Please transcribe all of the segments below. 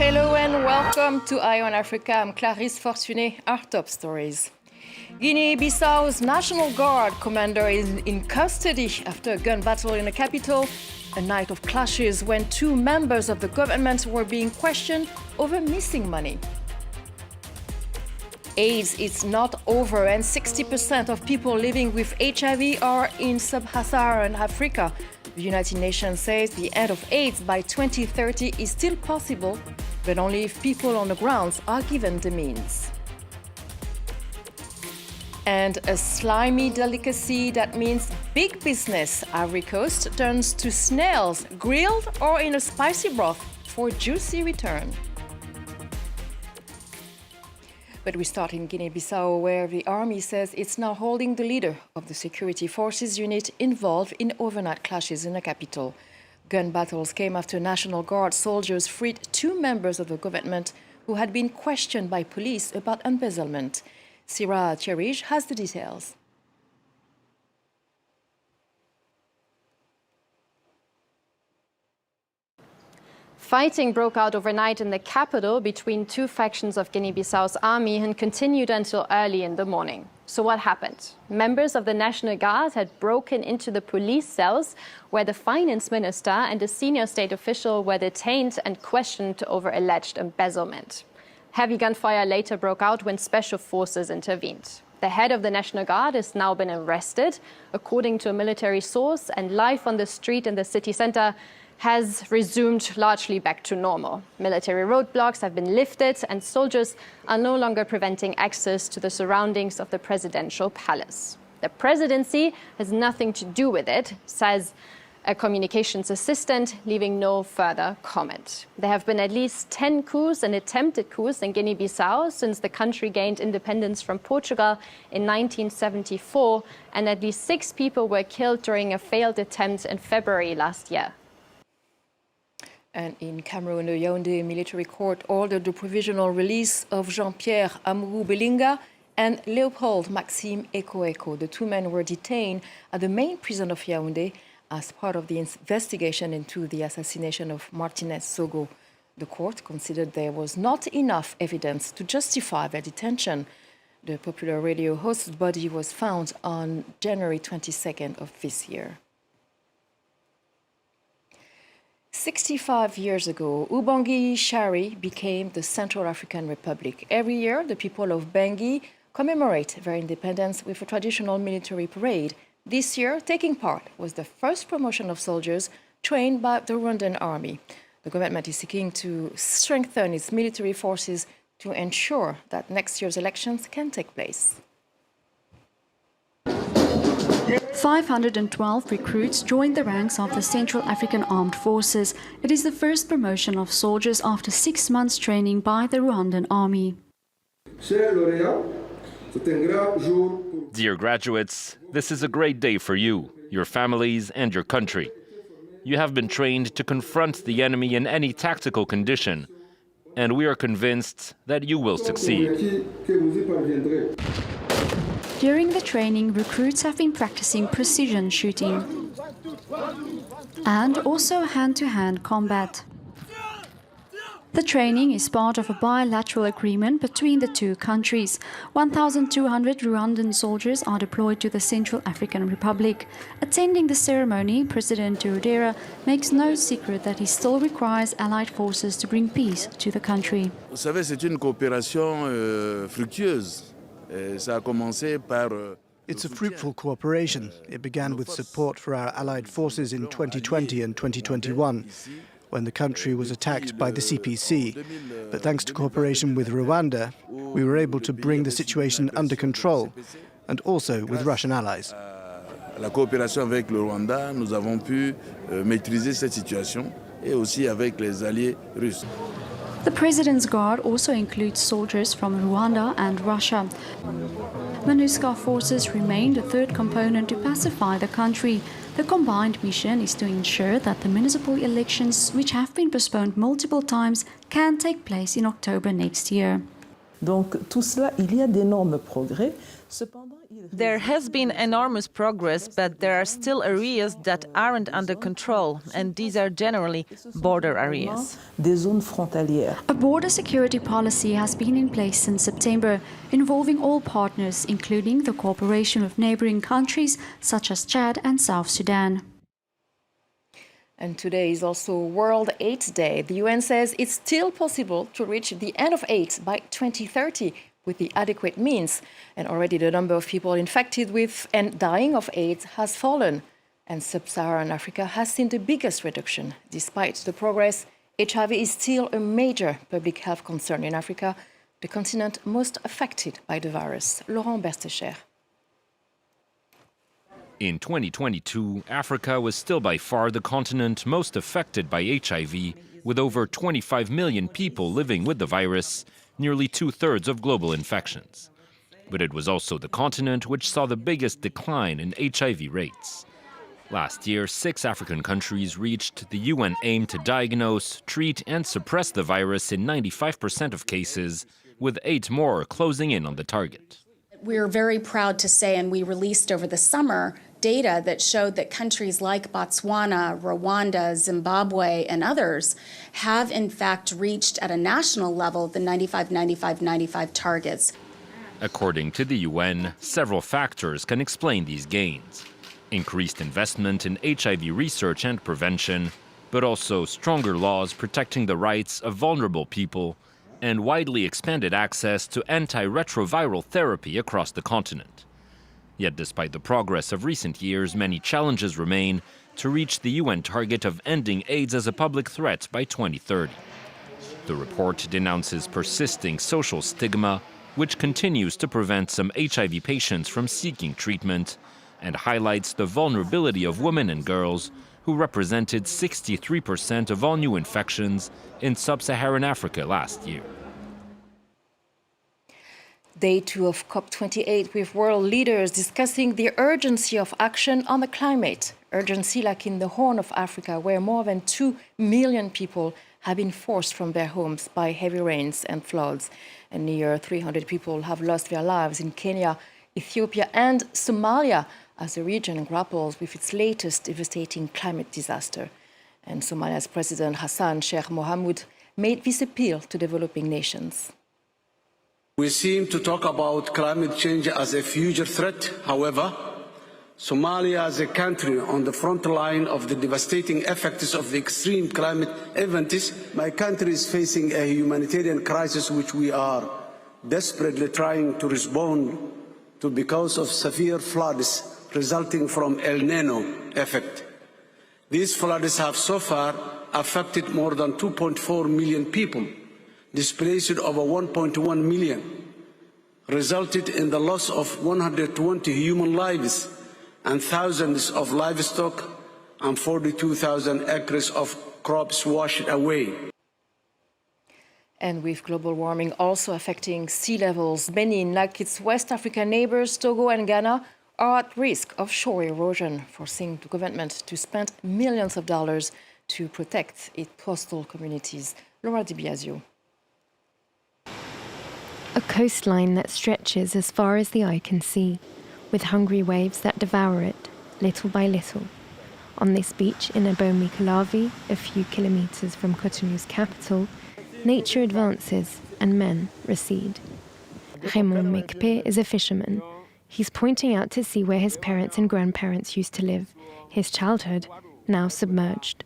Hello and welcome to Eye on Africa. I'm Clarisse Fortuné. Our top stories. Guinea-Bissau's National Guard commander is in custody after a gun battle in the capital. A night of clashes when two members of the government were being questioned over missing money. AIDS is not over and 60% of people living with HIV are in sub-Saharan Africa. The United Nations says the end of AIDS by 2030 is still possible, but only if people on the ground are given the means. And a slimy delicacy that means big business. Ivory Coast turns to snails, grilled or in a spicy broth for juicy return. But we start in Guinea-Bissau, where the army says it's now holding the leader of the security forces unit involved in overnight clashes in the capital. Gun battles came after National Guard soldiers freed two members of the government who had been questioned by police about embezzlement. Sira Cherij has the details. Fighting broke out overnight in the capital between two factions of Guinea-Bissau's army and continued until early in the morning. So what happened? Members of the National Guard had broken into the police cells where the finance minister and a senior state official were detained and questioned over alleged embezzlement. Heavy gunfire later broke out when special forces intervened. The head of the National Guard has now been arrested, according to a military source, and life on the street in the city center has resumed largely back to normal. Military roadblocks have been lifted and soldiers are no longer preventing access to the surroundings of the presidential palace. The presidency has nothing to do with it, says a communications assistant, leaving no further comment. There have been at least 10 coups and attempted coups in Guinea-Bissau since the country gained independence from Portugal in 1974, and at least 6 people were killed during a failed attempt in February last year. And in Cameroon, the Yaoundé military court ordered the provisional release of Jean-Pierre Amourou Belinga and Léopold Maxime Eko. The two men were detained at the main prison of Yaoundé as part of the investigation into the assassination of Martinez Sogo. The court considered there was not enough evidence to justify their detention. The popular radio host's body was found on January 22nd of this year. 65 years ago, Ubangui Shari became the Central African Republic. Every year, the people of Bangui commemorate their independence with a traditional military parade. This year, taking part was the first promotion of soldiers trained by the Rwandan army. The government is seeking to strengthen its military forces to ensure that next year's elections can take place. 512 recruits joined the ranks of the Central African Armed Forces. It is the first promotion of soldiers after 6 months training by the Rwandan army. Dear graduates, this is a great day for you, your families and your country. You have been trained to confront the enemy in any tactical condition, and we are convinced that you will succeed. During the training, recruits have been practicing precision shooting and also hand-to-hand combat. The training is part of a bilateral agreement between the two countries. 1,200 Rwandan soldiers are deployed to the Central African Republic. Attending the ceremony, President Touadéra makes no secret that he still requires allied forces to bring peace to the country. Vous savez, c'est une coopération fructueuse. It's a fruitful cooperation. It began with support for our allied forces in 2020 and 2021, when the country was attacked by the CPC. But thanks to cooperation with Rwanda, we were able to bring the situation under control, and also with Russian allies. La coopération avec le Rwanda, nous avons pu maîtriser cette situation, et aussi avec les alliés russes. The President's Guard also includes soldiers from Rwanda and Russia. MONUSCO forces remain the third component to pacify the country. The combined mission is to ensure that the municipal elections, which have been postponed multiple times, can take place in October next year. Donc tout cela, il y a d'énormes progrès. Cependant, There has been enormous progress, but there are still areas that aren't under control, and these are generally border areas. A border security policy has been in place since September, involving all partners, including the cooperation of neighboring countries such as Chad and South Sudan. And today is also World AIDS Day. The UN says it's still possible to reach the end of AIDS by 2030 with the adequate means. And already the number of people infected with and dying of AIDS has fallen. And sub-Saharan Africa has seen the biggest reduction. Despite the progress, HIV is still a major public health concern in Africa, the continent most affected by the virus. Laurent Berstecher. In 2022, Africa was still by far the continent most affected by HIV, with over 25 million people living with the virus, nearly two-thirds of global infections. But it was also the continent which saw the biggest decline in HIV rates. Last year, 6 African countries reached the UN aim to diagnose, treat and suppress the virus in 95% of cases, with 8 more closing in on the target. We're very proud to say, and we released over the summer, data that showed that countries like Botswana, Rwanda, Zimbabwe, and others have in fact reached at a national level the 95-95-95 targets. According to the UN, several factors can explain these gains. Increased investment in HIV research and prevention, but also stronger laws protecting the rights of vulnerable people and widely expanded access to antiretroviral therapy across the continent. Yet despite the progress of recent years, many challenges remain to reach the UN target of ending AIDS as a public threat by 2030. The report denounces persisting social stigma, which continues to prevent some HIV patients from seeking treatment, and highlights the vulnerability of women and girls, who represented 63% of all new infections in sub-Saharan Africa last year. Day 2 of COP28 with world leaders discussing the urgency of action on the climate. Urgency like in the Horn of Africa, where more than 2 million people have been forced from their homes by heavy rains and floods. And near 300 people have lost their lives in Kenya, Ethiopia and Somalia as the region grapples with its latest devastating climate disaster. And Somalia's President Hassan Sheikh Mohamud made this appeal to developing nations. We seem to talk about climate change as a future threat. However, Somalia is a country on the front line of the devastating effects of the extreme climate events. My country is facing a humanitarian crisis which we are desperately trying to respond to because of severe floods resulting from El Nino effect. These floods have so far affected more than 2.4 million people, displaced over 1.1 million, resulted in the loss of 120 human lives and thousands of livestock and 42,000 acres of crops washed away. And with global warming also affecting sea levels, Benin, like its West African neighbors, Togo and Ghana, are at risk of shore erosion, forcing the government to spend millions of dollars to protect its coastal communities. Laura Di Biasio. A coastline that stretches as far as the eye can see, with hungry waves that devour it, little by little. On this beach in Abomi-Calavi, a few kilometres from Cotonou's capital, nature advances and men recede. Raymond Mekpe is a fisherman. He's pointing out to sea where his parents and grandparents used to live, his childhood now submerged.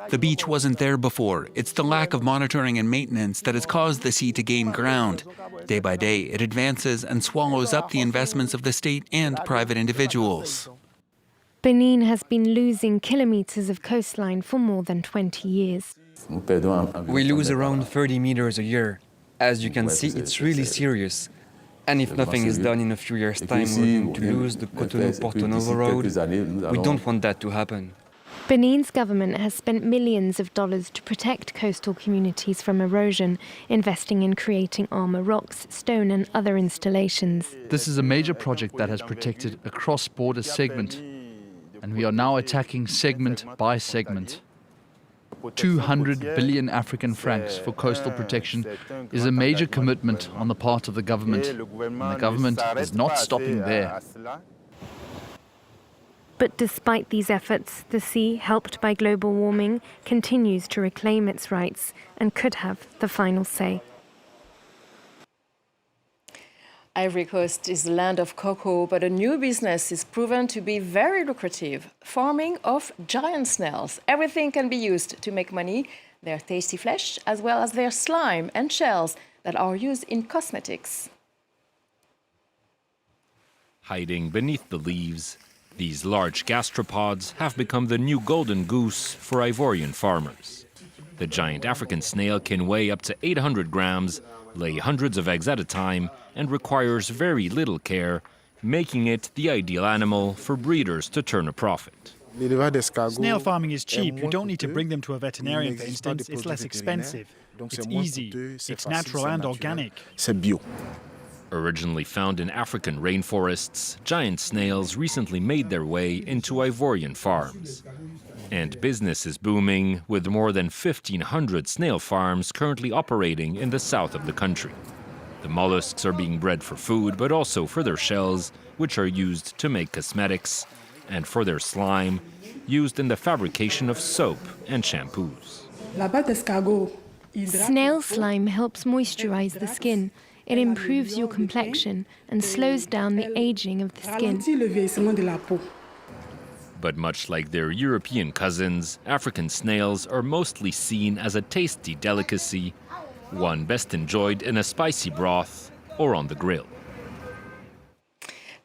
The beach wasn't there before. It's the lack of monitoring and maintenance that has caused the sea to gain ground. Day by day, it advances and swallows up the investments of the state and private individuals. Benin has been losing kilometres of coastline for more than 20 years. We lose around 30 meters a year. As you can see, it's really serious. And if nothing is done in a few years' time, we're going to lose the Cotonou-Porto Novo road. We don't want that to happen. Benin's government has spent millions of dollars to protect coastal communities from erosion, investing in creating armour rocks, stone and other installations. This is a major project that has protected a cross-border segment, and we are now attacking segment by segment. 200 billion African francs for coastal protection is a major commitment on the part of the government, and the government is not stopping there. But despite these efforts, the sea, helped by global warming, continues to reclaim its rights and could have the final say. Ivory Coast is the land of cocoa, but a new business is proven to be very lucrative: farming of giant snails. Everything can be used to make money: their tasty flesh, as well as their slime and shells that are used in cosmetics. Hiding beneath the leaves, these large gastropods have become the new golden goose for Ivorian farmers. The giant African snail can weigh up to 800 grams, lay hundreds of eggs at a time, and requires very little care, making it the ideal animal for breeders to turn a profit. Snail farming is cheap. You don't need to bring them to a veterinarian, for instance. It's less expensive. It's easy. It's natural and organic. Originally found in African rainforests, giant snails recently made their way into Ivorian farms. And business is booming, with more than 1,500 snail farms currently operating in the south of the country. The mollusks are being bred for food, but also for their shells, which are used to make cosmetics, and for their slime, used in the fabrication of soap and shampoos. Snail slime helps moisturize the skin. It improves your complexion and slows down the aging of the skin. But much like their European cousins, African snails are mostly seen as a tasty delicacy, one best enjoyed in a spicy broth or on the grill.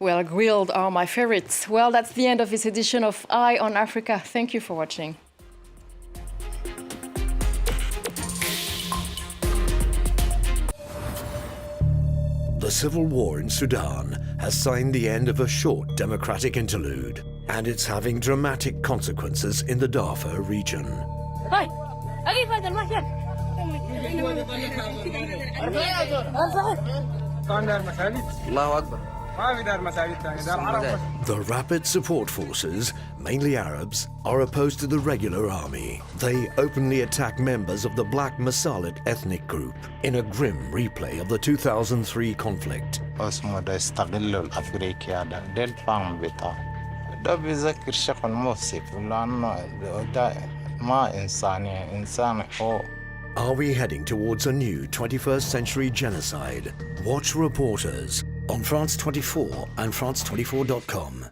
Well, grilled are my favorites. Well, that's the end of this edition of Eye on Africa. Thank you for watching. The civil war in Sudan has signed the end of a short democratic interlude, and it's having dramatic consequences in the Darfur region. The Rapid Support Forces, mainly Arabs, are opposed to the regular army. They openly attack members of the Black Masalit ethnic group in a grim replay of the 2003 conflict. Are we heading towards a new 21st century genocide? Watch Reporters on France 24 and France24.com.